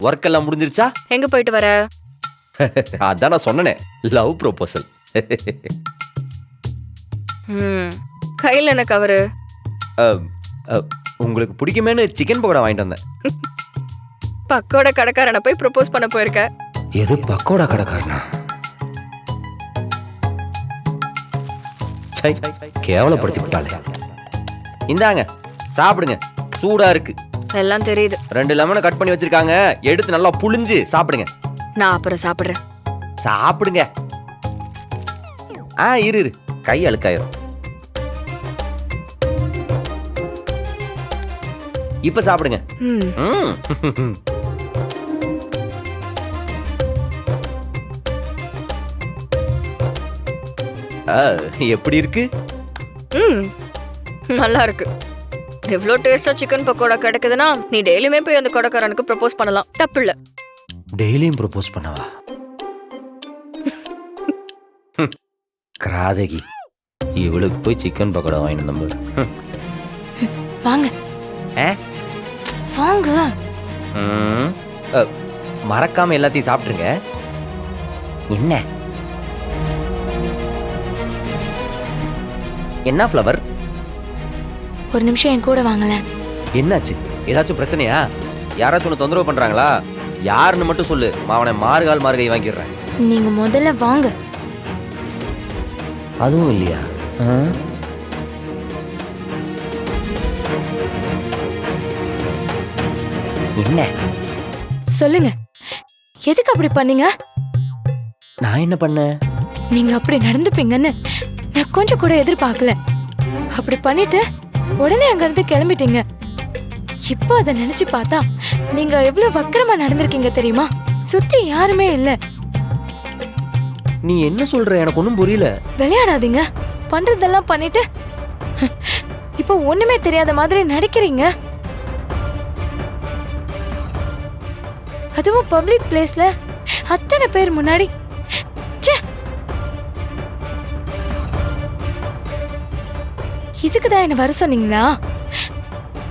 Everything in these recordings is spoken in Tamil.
ஒர்க் எல்லாம் முடிஞ்சிருச்சா? எங்க போயிட்டு வர? அதான் நான் சொன்னனே, லவ் ப்ரொபோசல். கையில என்ன கவரு? உங்களுக்கு பிடிக்குமேனு சிக்கன் பக்கோடா வாங்கிட்டு வந்தேன். பக்கோட கடைக்காரனை போய் ப்ரொபோஸ் பண்ண போயிருக்க. எது பக்கோடா கடைக்காரனா? சை, கேவலப்படுத்தி விட்டாளே. இந்தாங்க சாப்பிடுங்க, சூடா இருக்கு. எல்லாம் தெரியுது. 2 லெமனை கட் பண்ணி வச்சிருக்காங்க, எடுத்து நல்லா புளிஞ்சு சாப்பிடுங்க. நான் அப்புறம் சாப்பிடுறேன். சாப்பிடுங்க. இரு கை அழுக்காயிரும். இப்ப சாப்பிடுங்க. எப்படி இருக்கு? நல்லா இருக்கு. எவ்வளோ டேஸ்டா சிக்கன் பக்கோடா கிடைக்குதுன்னா நீ டெய்லியுமே போய் அந்த கடைக்காரனுக்கு ப்ரப்போஸ் பண்ணலாம். தப்பு இல்ல. டெய்லியும் ப்ரப்போஸ் பண்ணவா? கிராதகி, இவளுக்கு போய் சிக்கன் பக்கோடா வாங்கிட்டு நம்ம. வாங்க வாங்க. மறக்காம எல்லாத்தையும் சாப்பிட்டுருங்க. என்ன ஃப்ளவர்? ஒரு நிமிஷம் என் கூட வாங்கல. என்னாச்சு? ஏதாச்சும் பிரச்சனையா? யாராச்சும் உன்னை தொந்தரவு பண்றாங்களா? யாருன்னு மட்டும் சொல்லு, அவனை மார்கால் மார்கை வாங்கிடுறேன். நீங்க முதல்ல வாங்க. அதுவும் இல்லையா? என்ன சொல்லுங்க, எதுக்கு அப்படி பண்ணீங்க? நான் என்ன பண்ணேன்? நீங்க அப்படி நடந்துப்பீங்கன்னு நான் கொஞ்சம் கூட எதிர்பார்க்கல. அப்படி பண்ணிட்டு உடனே அங்க இருந்து கிளம்பிட்டீங்க. இப்போ அதை நினைச்சு பார்த்தா நீங்க எவ்வளவு வக்கரமா நடந்திருக்கீங்க தெரியுமா? சுத்தி யாருமே இல்ல. நீ என்ன சொல்ற? எனக்கு ஒன்றும் புரியல. விளையாடாதீங்க. பண்றதெல்லாம் பண்ணிட்டு இப்போ ஒண்ணுமே தெரியாத மாதிரி நடிக்கிறீங்க. அதுவும் பப்ளிக் பிளேஸ்ல அத்தனை பேர் முன்னாடி. இதுக்குதான் என்ன வர சொன்னீங்களா?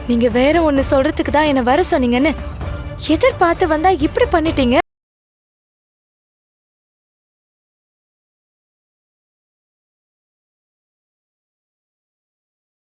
நீங்க வேற ஒண்ணு சொல்றதுக்கு தான் என்ன வர சொன்னீங்கன்னு எதிர்பார்த்து வந்தா இப்படி பண்ணிட்டீங்க.